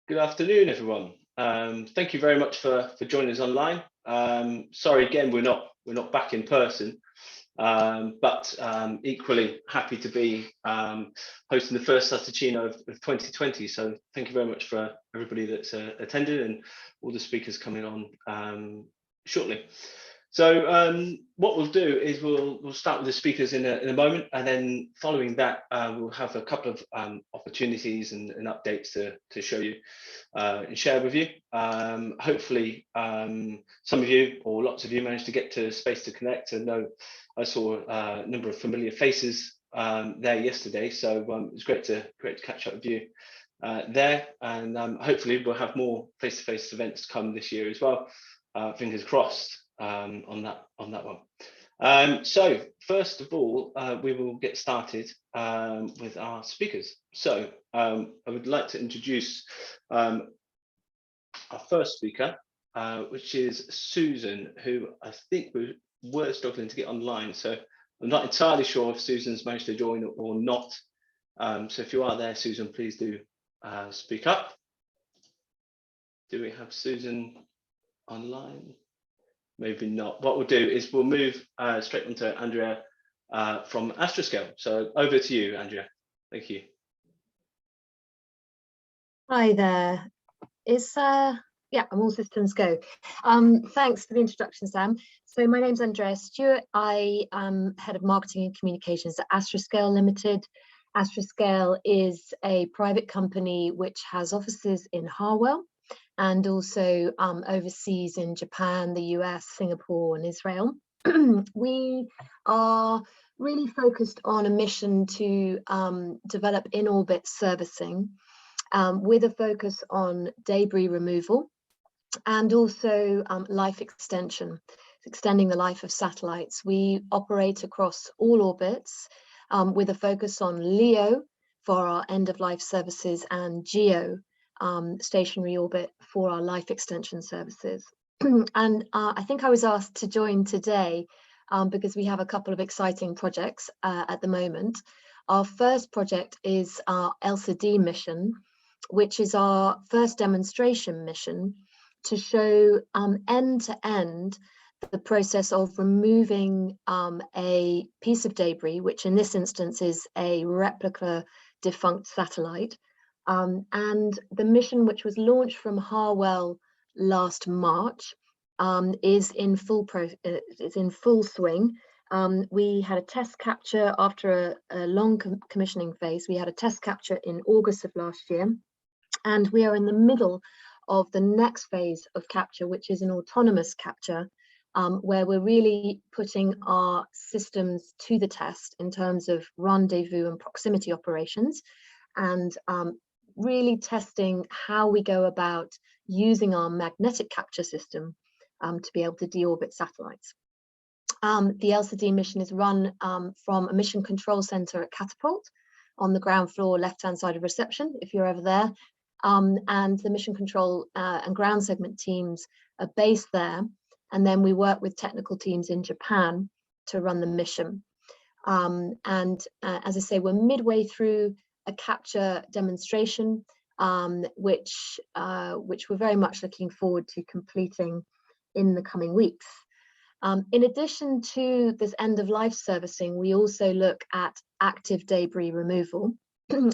Good afternoon, everyone. Thank you very much for joining us online. Sorry again, we're not back in person, but equally happy to be hosting the first Satuccino of 2020. So thank you very much for everybody that's attended and all the speakers coming on shortly. So what we'll do is we'll start with the speakers in a moment, and then following that we'll have a couple of opportunities and updates to show you and share with you. Hopefully some of you or lots of you managed to get to Space to Connect. And know I saw a number of familiar faces there yesterday, so it was great to catch up with you there, and hopefully we'll have more face-to-face events come this year as well. Fingers crossed on that one. So first of all, we will get started with our speakers. So I would like to introduce our first speaker, which is Susan, who I think we were struggling to get online. So I'm not entirely sure if Susan's managed to join or not. So if you are there, Susan, please do speak up. Do we have Susan online? Maybe not. What we'll do is we'll move straight onto Andrea from Astroscale. So over to you, Andrea. Thank you. Hi there. Yeah, I'm all systems go. Thanks for the introduction, Sam. So my name's Andrea Stewart. I am head of marketing and communications at Astroscale Limited. Astroscale is a private company which has offices in Harwell and also overseas in Japan, the US, Singapore, and Israel. We are really focused on a mission to develop in-orbit servicing with a focus on debris removal and also life extension, extending the life of satellites. We operate across all orbits with a focus on LEO for our end-of-life services and GEO, stationary orbit, for our life extension services. And I think I was asked to join today because we have a couple of exciting projects at the moment. Our first project is our LCD mission, which is our first demonstration mission to show end-to-end the process of removing a piece of debris, which in this instance is a replica defunct satellite. And the mission, which was launched from Harwell last March, is in full swing. We had a test capture after a long commissioning phase. We had a test capture in August of last year, and we are in the middle of the next phase of capture, which is an autonomous capture, where we're really putting our systems to the test in terms of rendezvous and proximity operations, and really testing how we go about using our magnetic capture system to be able to deorbit satellites. The LCD mission is run from a mission control center at Catapult on the ground floor, left-hand side of reception, if you're ever there. And the mission control and ground segment teams are based there. And then we work with technical teams in Japan to run the mission. As I say, we're midway through a capture demonstration, which we're very much looking forward to completing in the coming weeks. In addition to this end-of-life servicing, we also look at active debris removal.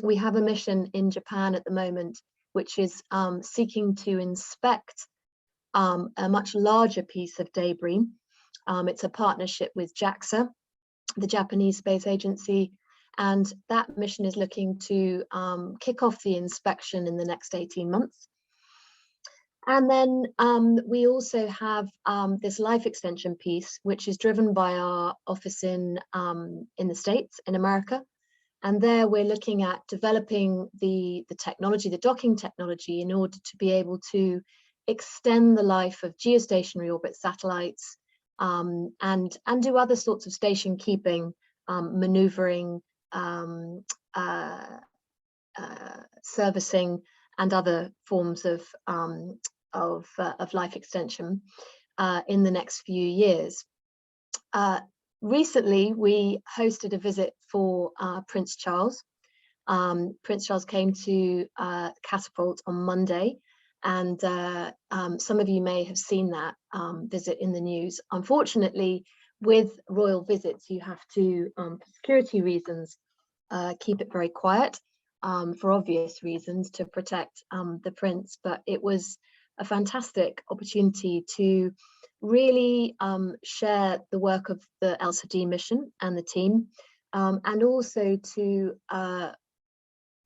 We have a mission in Japan at the moment, which is seeking to inspect a much larger piece of debris. It's a partnership with JAXA, the Japanese Space Agency, and that mission is looking to kick off the inspection in the next 18 months. And then we also have this life extension piece, which is driven by our office in the States, in America. And there we're looking at developing the technology, the docking technology, in order to be able to extend the life of geostationary orbit satellites and do other sorts of station keeping, maneuvering, servicing, and other forms of life extension in the next few years. Recently, we hosted a visit for Prince Charles, Prince Charles came to Catapult on Monday, and some of you may have seen that visit in the news. Unfortunately, with royal visits, you have to, for security reasons, keep it very quiet, for obvious reasons, to protect the Prince. But it was a fantastic opportunity to really share the work of the LCD mission and the team, and also to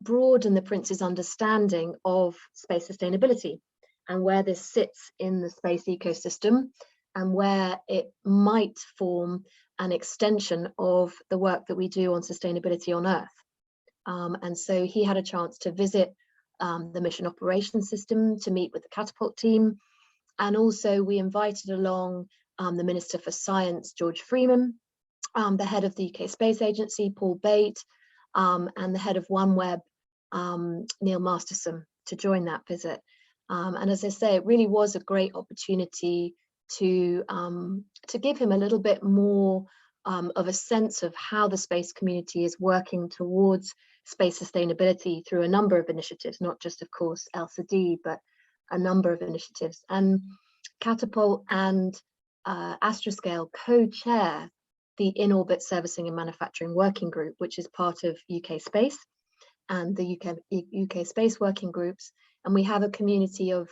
broaden the Prince's understanding of space sustainability and where this sits in the space ecosystem, and where it might form an extension of the work that we do on sustainability on Earth. And so he had a chance to visit the mission operations system, to meet with the Catapult team, and also we invited along the Minister for Science, George Freeman, the head of the UK Space Agency, Paul Bate, and the head of OneWeb, Neil Masterson, to join that visit. And as I say, it really was a great opportunity to give him a little bit more of a sense of how the space community is working towards space sustainability through a number of initiatives, not just, of course, LCD, but a number of initiatives. And Catapult and Astroscale co-chair the In-Orbit Servicing and Manufacturing Working Group, which is part of UK Space and the UK Space Working Groups. And we have a community of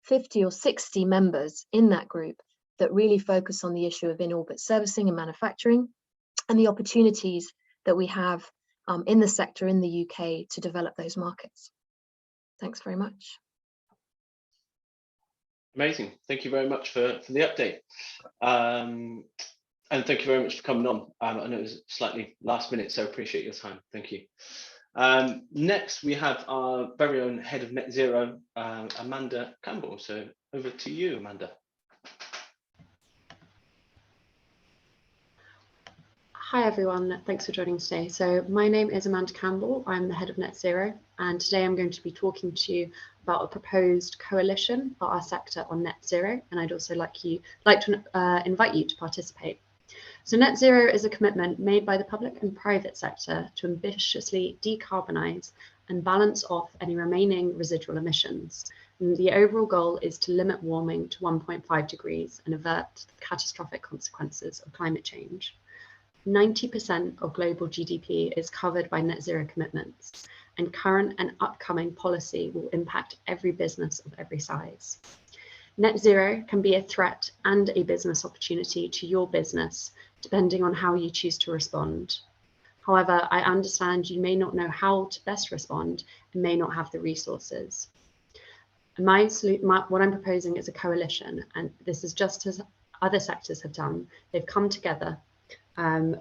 50 or 60 members in that group that really focus on the issue of in-orbit servicing and manufacturing, and the opportunities that we have in the sector in the UK to develop those markets. Thanks very much. Amazing. Thank you very much for the update. And thank you very much for coming on. I know it was slightly last minute, so appreciate your time. Thank you. Next, we have our very own head of Net Zero, Amanda Campbell. So over to you, Amanda. Hi everyone, thanks for joining today. So my name is Amanda Campbell, I'm the head of Net Zero, and today I'm going to be talking to you about a proposed coalition for our sector on net zero, and I'd also like to invite you to participate. So net zero is a commitment made by the public and private sector to ambitiously decarbonise and balance off any remaining residual emissions. And the overall goal is to limit warming to 1.5 degrees and avert the catastrophic consequences of climate change. 90% of global GDP is covered by net zero commitments, and current and upcoming policy will impact every business of every size. Net zero can be a threat and a business opportunity to your business, depending on how you choose to respond. However, I understand you may not know how to best respond and may not have the resources. What I'm proposing is a coalition, and this is just as other sectors have done. They've come together and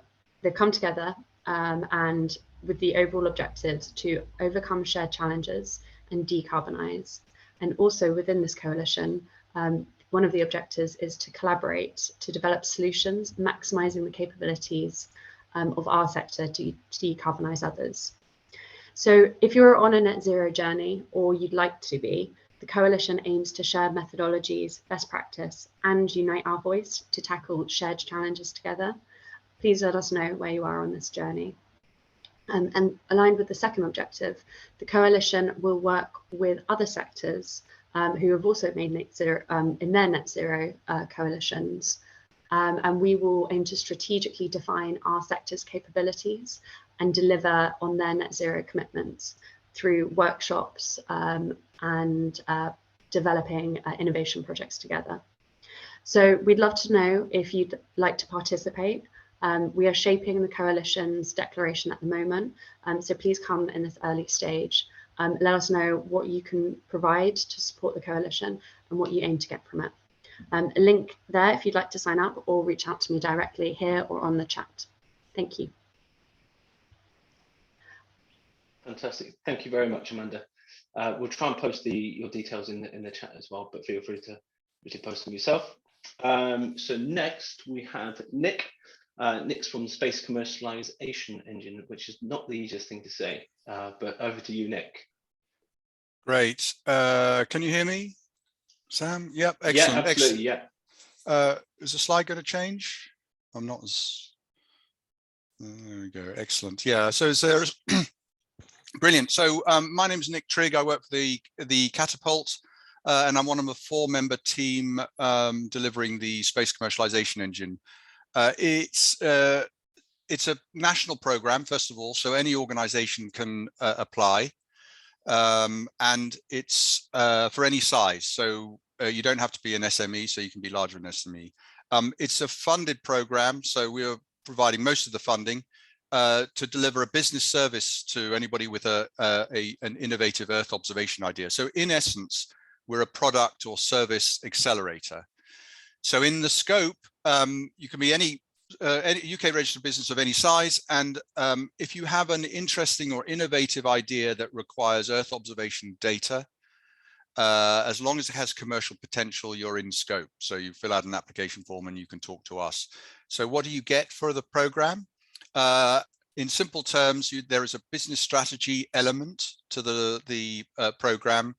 with the overall objectives to overcome shared challenges and decarbonise. And also within this coalition, one of the objectives is to collaborate to develop solutions, maximising the capabilities of our sector to decarbonise others. So if you're on a net zero journey, or you'd like to be, the coalition aims to share methodologies, best practice, and unite our voice to tackle shared challenges together. Please let us know where you are on this journey. And aligned with the second objective, the coalition will work with other sectors who have also made net zero in their net zero coalitions. And we will aim to strategically define our sector's capabilities and deliver on their net zero commitments through workshops and developing innovation projects together. So we'd love to know if you'd like to participate. We are shaping the coalition's declaration at the moment, so please come in this early stage. Let us know what you can provide to support the coalition and what you aim to get from it. A link there if you'd like to sign up, or reach out to me directly here or on the chat. Thank you. Fantastic. Thank you very much, Amanda. We'll try and post your details in the chat as well, but feel free to post them yourself. So next we have Nick. Nick's from Space Commercialization Engine, which is not the easiest thing to say, but over to you, Nick. Great. Can you hear me, Sam? Yep, excellent. Yeah, absolutely, yeah. Is the slide going to change? I'm not as... There we go, excellent. Yeah, so there's Brilliant. So my name is Nick Trigg. I work for the Catapult, and I'm one of the 4-member team delivering the space commercialization engine. It's a national program, first of all, so any organization can apply, and it's for any size. So you don't have to be an SME, so you can be larger than SME. It's a funded program, so we are providing most of the funding to deliver a business service to anybody with an innovative Earth observation idea. So in essence, we're a product or service accelerator. So in the scope, you can be any UK registered business of any size, and if you have an interesting or innovative idea that requires Earth observation data, as long as it has commercial potential, you're in scope. So you fill out an application form and you can talk to us. So what do you get for the program? In simple terms, there is a business strategy element to the program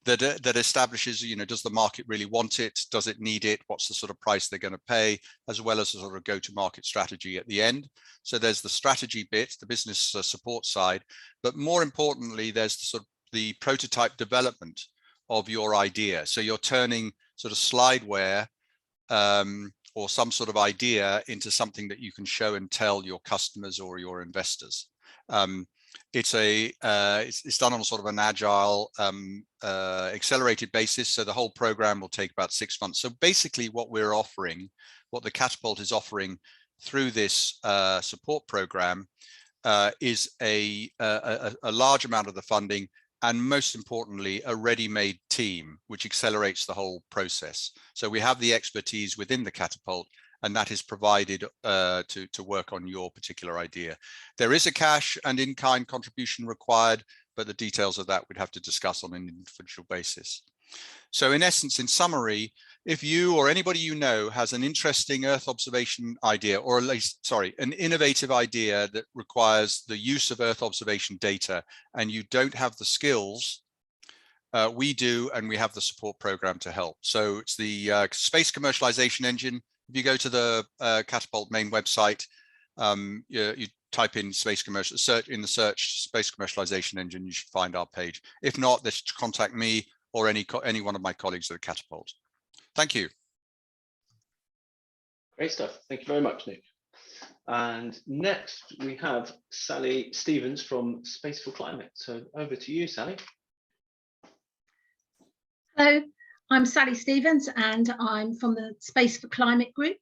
that establishes, does the market really want it? Does it need it? What's the sort of price they're going to pay, as well as a sort of go-to-market strategy at the end. So there's the strategy bit, the business support side, but more importantly, there's the prototype development of your idea. So you're turning sort of slideware or some sort of idea into something that you can show and tell your customers or your investors. It's done on sort of an agile, accelerated basis. So the whole program will take about 6 months. So basically what we're offering, what the Catapult is offering through this support program is a large amount of the funding, and most importantly, a ready-made team, which accelerates the whole process. So we have the expertise within the Catapult, and that is provided to work on your particular idea. There is a cash and in-kind contribution required, but the details of that we'd have to discuss on an individual basis. So in essence, in summary, if you or anybody you know has an interesting Earth observation idea, or at least, sorry, an innovative idea that requires the use of Earth observation data, and you don't have the skills, we do, and we have the support program to help. So it's the space commercialization engine. If you go to the Catapult main website, you type in space commercial search in the search space commercialization engine, you should find our page. If not, just contact me or any one of my colleagues at the Catapult. Thank you. Great stuff. Thank you very much, Nick. And next we have Sally Stevens from Space for Climate. So over to you, Sally. Hello, I'm Sally Stevens and I'm from the Space for Climate group.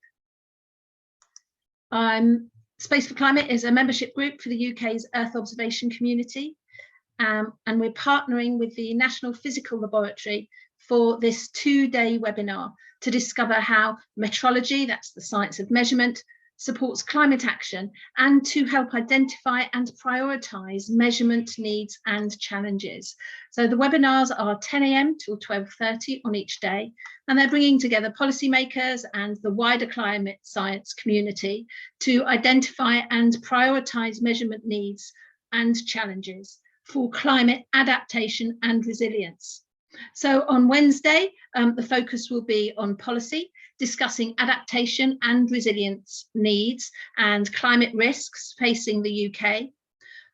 Space for Climate is a membership group for the UK's Earth observation community, and we're partnering with the National Physical Laboratory for this 2-day webinar to discover how metrology, that's the science of measurement, supports climate action, and to help identify and prioritise measurement needs and challenges. So the webinars are 10 AM till 12:30 on each day, and they're bringing together policymakers and the wider climate science community to identify and prioritise measurement needs and challenges for climate adaptation and resilience. So on Wednesday, the focus will be on policy, discussing adaptation and resilience needs and climate risks facing the UK,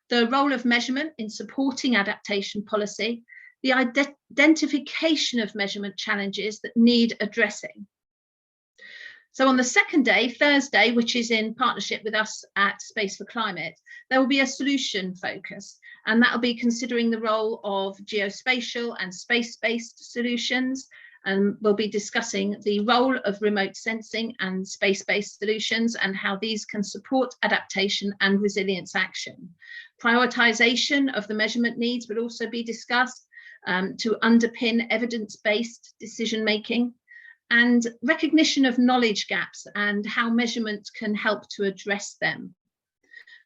the role of measurement in supporting adaptation policy, the identification of measurement challenges that need addressing. So on the second day, Thursday, which is in partnership with us at Space for Climate, there will be a solution focus, and that will be considering the role of geospatial and space-based solutions. And we'll be discussing the role of remote sensing and space-based solutions and how these can support adaptation and resilience action. Prioritisation of the measurement needs will also be discussed to underpin evidence-based decision-making, and recognition of knowledge gaps and how measurement can help to address them.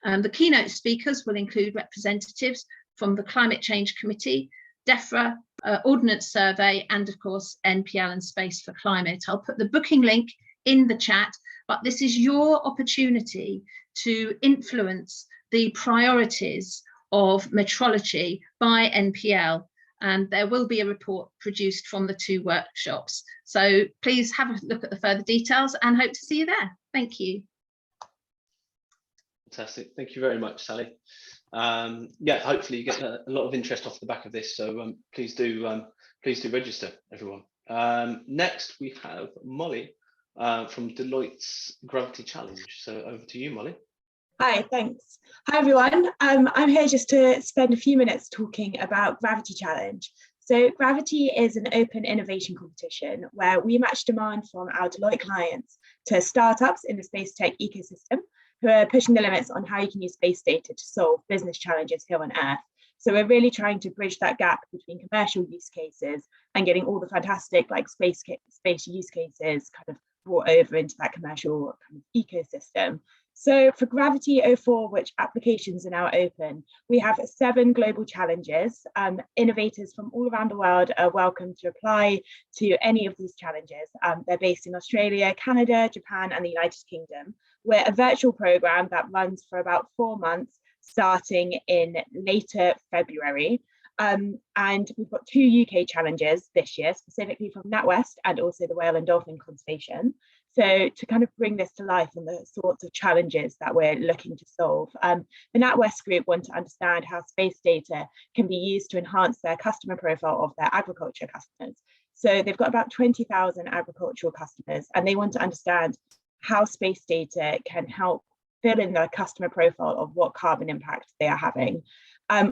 The keynote speakers will include representatives from the Climate Change Committee, DEFRA, Ordnance Survey, and of course NPL and Space for Climate. I'll put the booking link in the chat, but this is your opportunity to influence the priorities of metrology by NPL, and there will be a report produced from the 2 workshops. So please have a look at the further details and hope to see you there. Thank you. Fantastic. Thank you very much, Sally. yeah, hopefully you get a lot of interest off the back of this. So please do register, everyone. Next, we have Molly from Deloitte's Gravity Challenge. So over to you, Molly. Hi, thanks. Hi, everyone. I'm here just to spend a few minutes talking about Gravity Challenge. So Gravity is an open innovation competition where we match demand from our Deloitte clients to startups in the space tech ecosystem who are pushing the limits on how you can use space data to solve business challenges here on Earth. So we're really trying to bridge that gap between commercial use cases and getting all the fantastic like space use cases kind of brought over into that commercial kind of ecosystem. So for Gravity 04, which applications are now open, we have 7 global challenges. Innovators from all around the world are welcome to apply to any of these challenges. They're based in Australia, Canada, Japan, and the United Kingdom. We're a virtual program that runs for about 4 months, starting in later February. And we've got 2 UK challenges this year, specifically from NatWest and also the Whale and Dolphin Conservation. So to kind of bring this to life and the sorts of challenges that we're looking to solve, the NatWest group want to understand how space data can be used to enhance their customer profile of their agriculture customers. So they've got about 20,000 agricultural customers, and they want to understand how space data can help fill in the customer profile of what carbon impact they are having.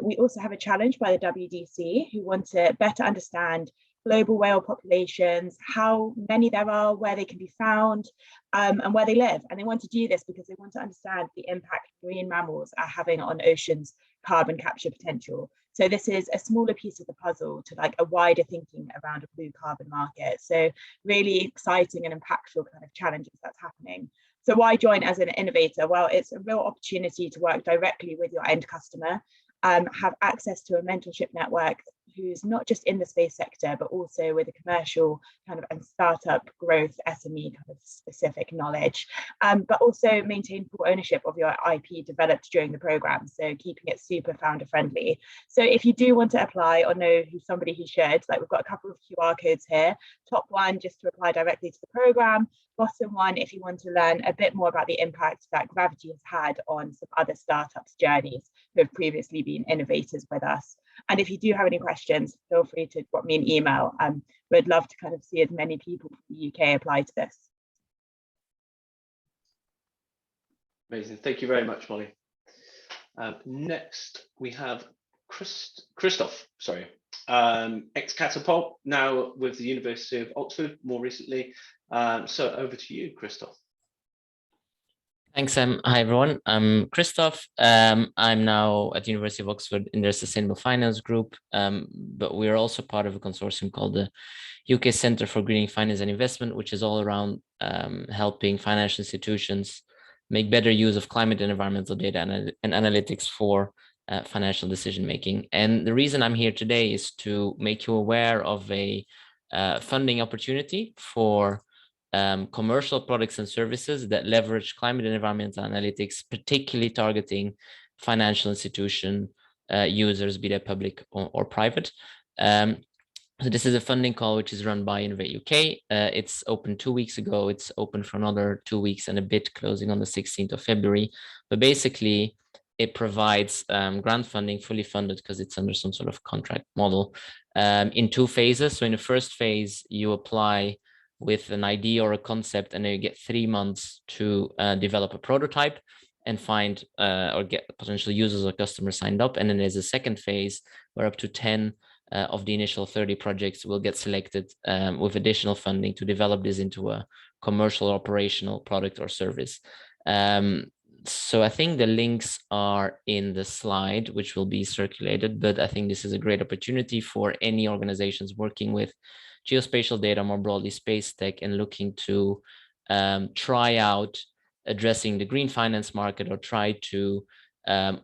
We also have a challenge by the WDC who want to better understand global whale populations, how many there are, where they can be found, and where they live. And they want to do this because they want to understand the impact marine mammals are having on oceans' carbon capture potential. So this is a smaller piece of the puzzle to like a wider thinking around a blue carbon market. So really exciting and impactful kind of challenges that's happening. So why join as an innovator? Well, it's a real opportunity to work directly with your end customer, have access to a mentorship network who's not just in the space sector, but also with a commercial kind of and startup growth SME kind of specific knowledge, but also maintain full ownership of your IP developed during the program. So keeping it super founder friendly. So if you do want to apply or know who's somebody who should, like we've got a couple of QR codes here, top one just to apply directly to the program, bottom one if you want to learn a bit more about the impact that Gravity has had on some other startups' journeys who have previously been innovators with us. And if you do have any questions, feel free to drop me an email. We'd love to kind of see as many people from the UK apply to this. Amazing. Thank you very much, Molly. Next, we have Christoph, ex-Catapult, now with the University of Oxford more recently. So over to you, Christoph. Thanks, hi everyone, I'm Christoph. I'm now at the University of Oxford in their Sustainable Finance group, but we're also part of a consortium called the UK Centre for Greening Finance and Investment, which is all around helping financial institutions make better use of climate and environmental data and analytics for financial decision making. And the reason I'm here today is to make you aware of a funding opportunity for commercial products and services that leverage climate and environmental analytics, particularly targeting financial institution users, be they public or private. So this is a funding call which is run by Innovate UK. It's opened 2 weeks ago. It's open for another 2 weeks and a bit, closing on the 16th of February. But basically, it provides grant funding, fully funded, because it's under some sort of contract model, in 2 phases. So in the first phase, you apply with an idea or a concept, and then you get 3 months to develop a prototype and find or get potential users or customers signed up. And then there's a second phase where up to 10 of the initial 30 projects will get selected with additional funding to develop this into a commercial operational product or service. So I think the links are in the slide, which will be circulated, but I think this is a great opportunity for any organizations working with geospatial data, more broadly space tech, and looking to try out addressing the green finance market, or try to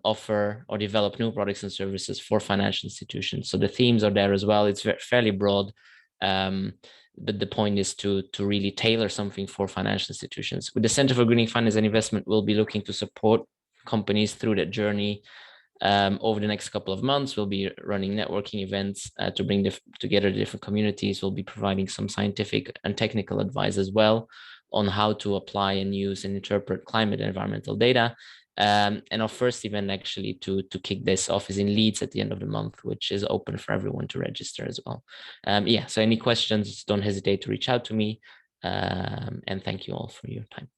offer or develop new products and services for financial institutions. So the themes are there as well. It's fairly broad, but the point is to really tailor something for financial institutions. With the Center for Greening Finance and Investment, we'll be looking to support companies through that journey. Over the next couple of months, we'll be running networking events to bring together the different communities. We'll be providing some scientific and technical advice as well on how to apply and use and interpret climate and environmental data. And our first event actually to kick this off is in Leeds at the end of the month, which is open for everyone to register as well. Yeah, so any questions, don't hesitate to reach out to me. And thank you all for your time.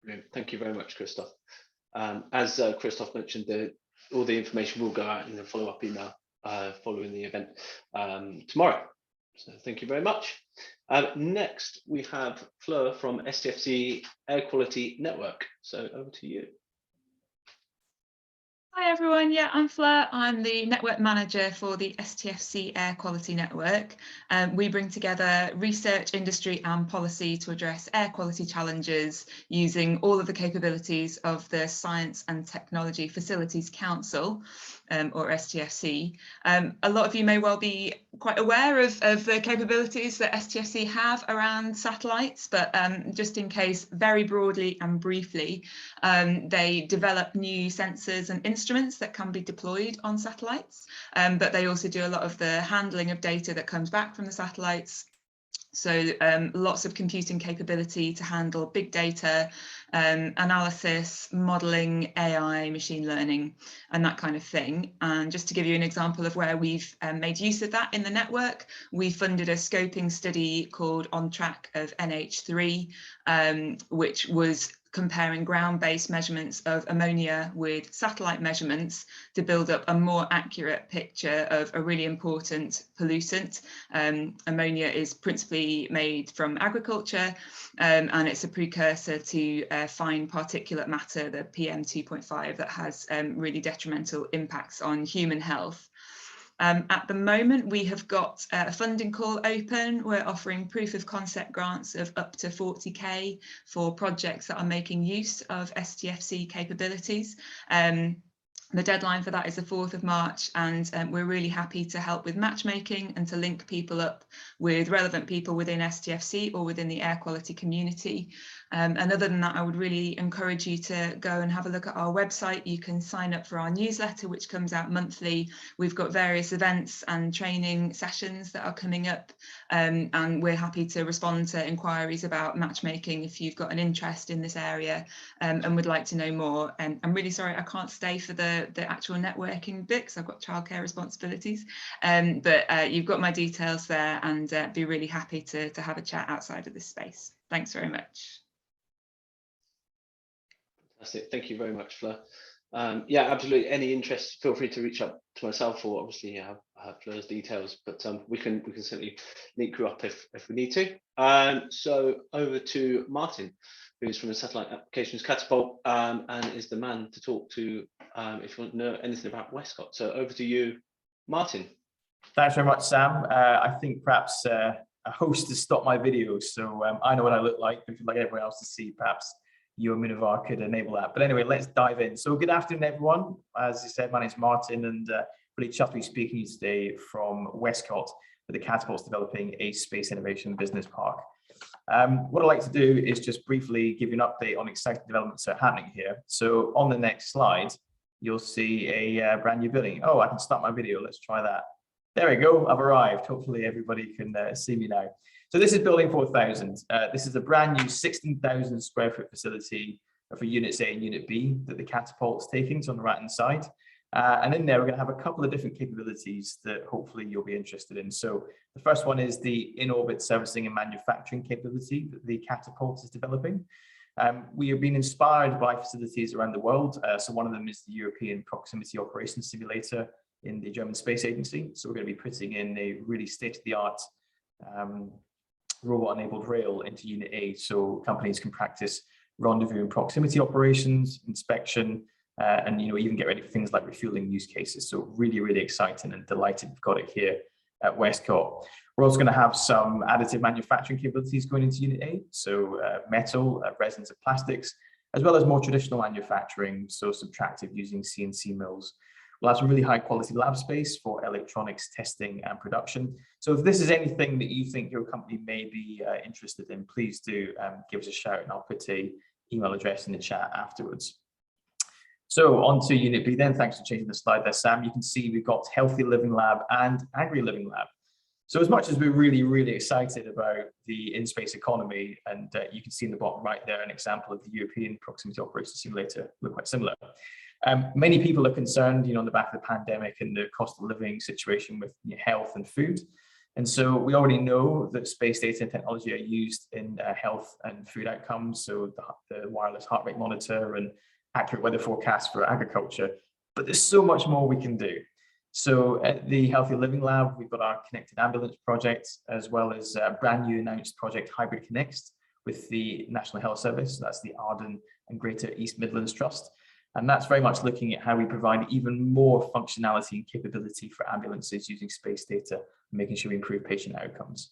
Brilliant. Thank you very much, Christoph. As Christoph mentioned, all the information will go out in the follow-up email following the event tomorrow. So thank you very much. Next, we have Fleur from SFC Air Quality Network. So over to you. Hi everyone, yeah, I'm Fleur. I'm the network manager for the STFC Air Quality Network. We bring together research, industry and policy to address air quality challenges using all of the capabilities of the Science and Technology Facilities Council, or STFC. A lot of you may well be quite aware of the capabilities that STFC have around satellites, but just in case, very broadly and briefly, they develop new sensors and instruments that can be deployed on satellites, but they also do a lot of the handling of data that comes back from the satellites. So lots of computing capability to handle big data, analysis, modeling, AI, machine learning, and that kind of thing. And just to give you an example of where we've made use of that in the network, we funded a scoping study called On Track of NH3, which was comparing ground-based measurements of ammonia with satellite measurements to build up a more accurate picture of a really important pollutant. Ammonia is principally made from agriculture, and it's a precursor to fine particulate matter, the PM2.5, that has really detrimental impacts on human health. At the moment, we have got a funding call open. We're offering proof of concept grants of up to 40k for projects that are making use of STFC capabilities. The deadline for that is the 4th of March, and we're really happy to help with matchmaking and to link people up with relevant people within STFC or within the air quality community. And other than that, I would really encourage you to go and have a look at our website. You can sign up for our newsletter, which comes out monthly. We've got various events and training sessions that are coming up, and we're happy to respond to inquiries about matchmaking if you've got an interest in this area and would like to know more. And I'm really sorry I can't stay for the actual networking bit because I've got childcare responsibilities, but you've got my details there, and be really happy to have a chat outside of this space. Thanks very much. Fantastic. Thank you very much, Fleur. Yeah, absolutely. Any interest, feel free to reach out to myself, or obviously I have Fleur's details, but we can certainly link you up if we need to. So over to Martin, who's from the Satellite Applications Catapult, and is the man to talk to if you want to know anything about Westcott. So over to you, Martin. Thanks very much, Sam. I think perhaps a host has stopped my video, so I know what I look like. If you'd like everyone else to see, perhaps you and Minivar could enable that. But anyway, let's dive in. So good afternoon, everyone. As you said, my name's Martin, and really chuffed to be speaking to you today from Westcott, where the Catapult's developing a space innovation business park. What I'd like to do is just briefly give you an update on exciting developments that are happening here. So on the next slide, you'll see a brand new building. Oh, I can start my video. Let's try that. There we go. I've arrived. Hopefully everybody can see me now. So this is Building 4000. This is a brand new 16,000 square foot facility for Units A and Unit B that the Catapult's taking, so on the right-hand side. And in there, we're going to have a couple of different capabilities that hopefully you'll be interested in. So the first one is the in-orbit servicing and manufacturing capability that the Catapult is developing. We have been inspired by facilities around the world. So one of them is the European Proximity Operations Simulator in the German Space Agency. So we're going to be putting in a really state-of-the-art robot-enabled rail into Unit A, so companies can practice rendezvous and proximity operations, inspection, and even get ready for things like refueling use cases. So really, really exciting, and delighted we've got it here at Westcott. We're also going to have some additive manufacturing capabilities going into Unit A, so metal, resins and plastics, as well as more traditional manufacturing, so subtractive using CNC mills. We'll have some really high quality lab space for electronics testing and production. So if this is anything that you think your company may be interested in, please do give us a shout, and I'll put an email address in the chat afterwards. So on to Unit B then. Thanks for changing the slide there, Sam. You can see we've got Healthy Living Lab and Agri Living Lab. So as much as we're really, really excited about the in-space economy, and you can see in the bottom right there an example of the European Proximity Operations Simulator, look quite similar. Many people are concerned, on the back of the pandemic and the cost of living situation with health and food. And so we already know that space data and technology are used in health and food outcomes. So the wireless heart rate monitor and accurate weather forecasts for agriculture. But there's so much more we can do. So at the Healthy Living Lab, we've got our Connected Ambulance project, as well as a brand new announced project, Hybrid Connect, with the National Health Service. That's the Arden and Greater East Midlands Trust. And that's very much looking at how we provide even more functionality and capability for ambulances using space data and making sure we improve patient outcomes.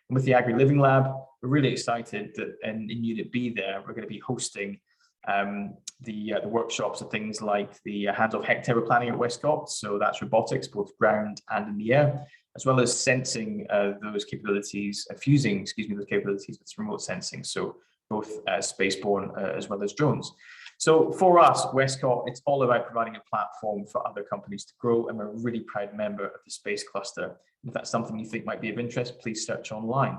And with the Agri Living Lab, we're really excited that in Unit B there, we're going to be hosting the workshops of things like the hands-off hectare we're planning at Westcott. So that's robotics, both ground and in the air, as well as sensing those capabilities, fusing, those capabilities with remote sensing. So both spaceborne as well as drones. So for us, Westcott, it's all about providing a platform for other companies to grow, and we're a really proud member of the Space Cluster. If that's something you think might be of interest, please search online.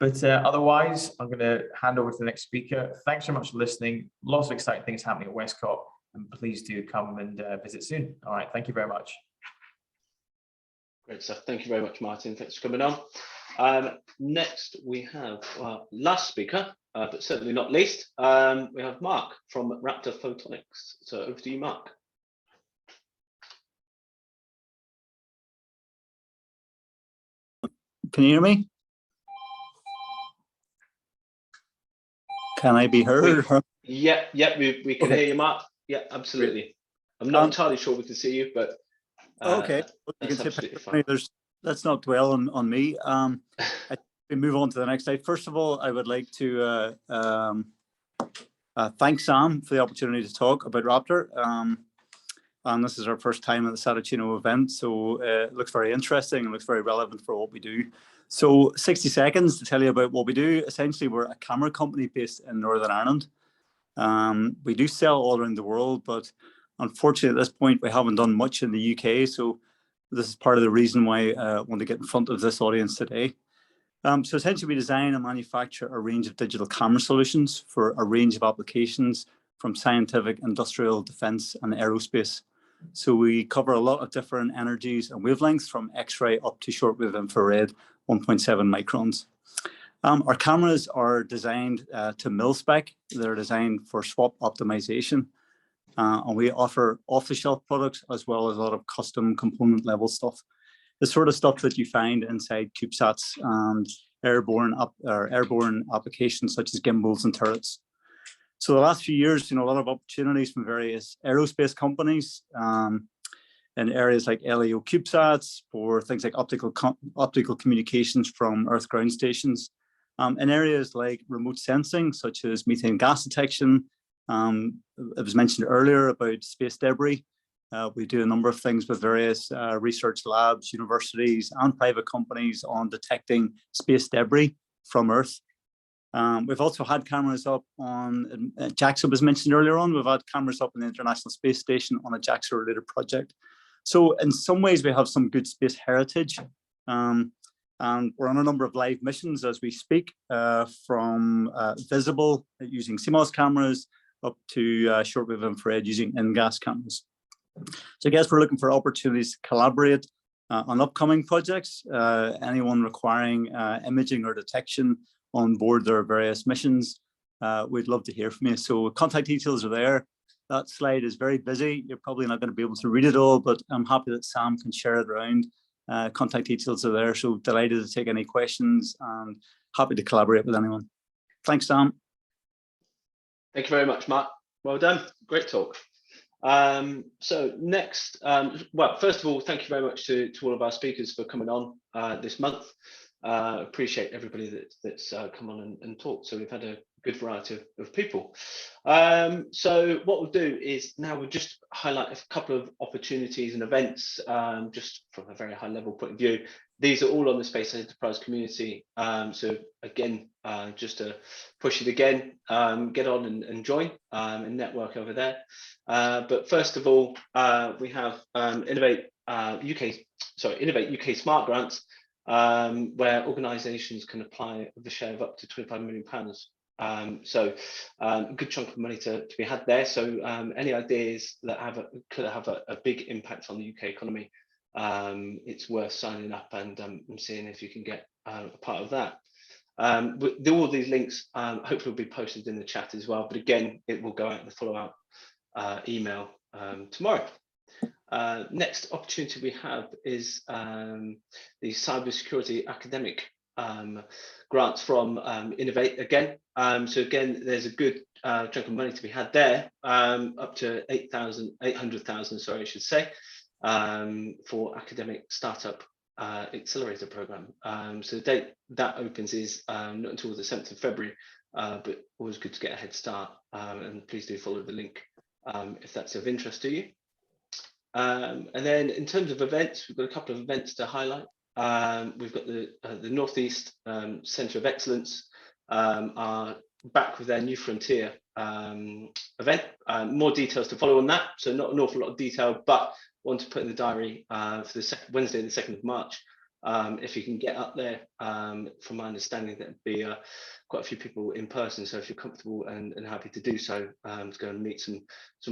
But otherwise, I'm going to hand over to the next speaker. Thanks so much for listening. Lots of exciting things happening at Westcott, and please do come and visit soon. All right, thank you very much. Great stuff. Thank you very much, Martin. Thanks for coming on. Next, we have our last speaker, but certainly not least. We have Mark from Raptor Photonics. So over to you, Mark. Can you hear me? Can I be heard? Yeah, we can hear you, Mark. Yeah, absolutely. I'm not entirely sure we can see you, but okay. You can absolutely fine. Let's not dwell on me. We move on to the next slide. First of all, I would like to thank Sam for the opportunity to talk about Raptor. And this is our first time at the Satuccino event, so it looks very interesting and looks very relevant for what we do. So 60 seconds to tell you about what we do. Essentially, we're a camera company based in Northern Ireland. We do sell all around the world, but unfortunately at this point, we haven't done much in the UK. So this is part of the reason why I want to get in front of this audience today. So essentially, we design and manufacture a range of digital camera solutions for a range of applications from scientific, industrial, defense, and aerospace. So we cover a lot of different energies and wavelengths from X-ray up to shortwave infrared, 1.7 microns. Our cameras are designed to mil-spec. They're designed for swap optimization. And we offer off-the-shelf products as well as a lot of custom component level stuff. The sort of stuff that you find inside CubeSats and airborne applications such as gimbals and turrets. So the last few years, a lot of opportunities from various aerospace companies in areas like LEO CubeSats for things like optical communications from Earth ground stations. In areas like remote sensing, such as methane gas detection. It was mentioned earlier about space debris. We do a number of things with various research labs, universities, and private companies on detecting space debris from Earth. We've also had cameras up on, JAXA was mentioned earlier on, we've had cameras up on the International Space Station on a JAXA-related project. So in some ways, we have some good space heritage. And we're on a number of live missions as we speak, from visible using CMOS cameras up to shortwave infrared using in-gas cameras. So I guess we're looking for opportunities to collaborate on upcoming projects, anyone requiring imaging or detection on board their various missions. We'd love to hear from you. So contact details are there. That slide is very busy. You're probably not going to be able to read it all, but I'm happy that Sam can share it around. Contact details are there. So delighted to take any questions and happy to collaborate with anyone. Thanks, Sam. Thank you very much, Mark. Well done. Great talk. So next, well, first of all, thank you very much to all of our speakers for coming on this month. Appreciate everybody that's come on and talked. So we've had a good variety of people. So what we'll do is now we'll just highlight a couple of opportunities and events, just from a very high level point of view. These are all on the Space Enterprise community. So again, just to push it again, get on and join and network over there. But first of all, we have Innovate UK Smart Grants. where organisations can apply the share of up to £25 million. So a good chunk of money to be had there. So any ideas that could have a big impact on the UK economy, it's worth signing up and seeing if you can get a part of that. All these links hopefully will be posted in the chat as well, but again, it will go out in the follow-up email tomorrow. Next opportunity we have is the cybersecurity academic grants from Innovate again. So again, there's a good chunk of money to be had there, up to 800,000, sorry, I should say, for academic startup accelerator program. So the date that opens is not until the 7th of February, but always good to get a head start, and please do follow the link if that's of interest to you. And then in terms of events, we've got a couple of events to highlight. We've got the Northeast Centre of Excellence are back with their New Frontier event. More details to follow on that, so not an awful lot of detail, but want to put in the diary for the Wednesday, the 2nd of March. If you can get up there, from my understanding, there'd be quite a few people in person. So if you're comfortable and happy to do so, to go and meet some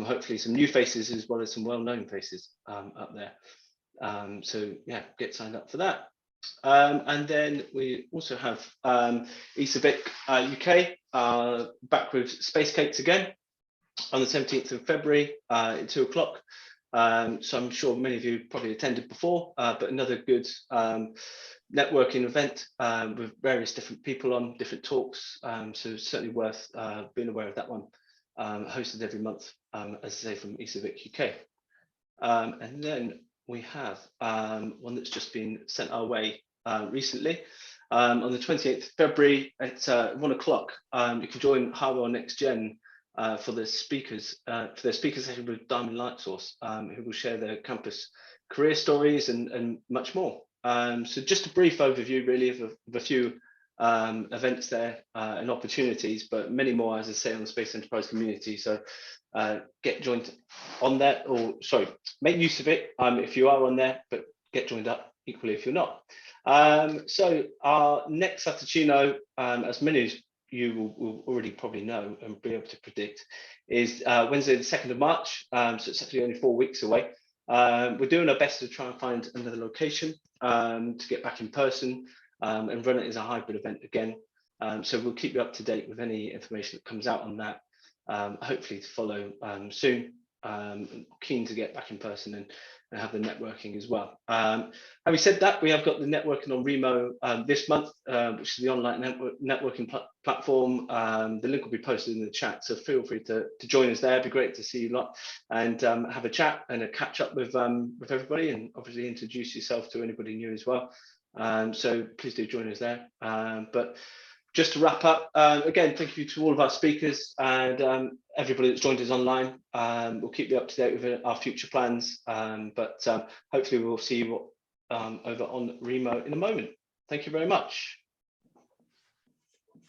hopefully some new faces as well as some well-known faces up there. So yeah, get signed up for that. And then we also have ESAVIC UK back with Space Cakes again on the 17th of February at 2 o'clock. So I'm sure many of you probably attended before, but another good networking event with various different people on different talks. So certainly worth being aware of that one, hosted every month, as I say, from ESAVIC UK. And then we have one that's just been sent our way recently. On the 28th of February at 1 o'clock, you can join Harwell Next Gen for the speakers, for their speaker session with Diamond Light Source, who will share their campus career stories and much more. So just a brief overview really of a few events there and opportunities, but many more, as I say, on the Space Enterprise community. So get joined on that, or sorry, make use of it if you are on there, but get joined up equally if you're not. So our next Satuccino, as many of you will already probably know and be able to predict, is Wednesday the 2nd of March. So it's actually only 4 weeks away. We're doing our best to try and find another location to get back in person and run it as a hybrid event again. So we'll keep you up to date with any information that comes out on that, hopefully to follow soon. Keen to get back in person and have the networking as well. Having said that, we have got the networking on Remo this month, which is the online networking platform. The link will be posted in the chat, so feel free to join us there. It'd be great to see you lot and have a chat and a catch up with everybody, and obviously introduce yourself to anybody new as well. So please do join us there. But just to wrap up, again, thank you to all of our speakers and everybody that's joined us online. We'll keep you up to date with our future plans, but hopefully we'll see you over on Remo in a moment. Thank you very much.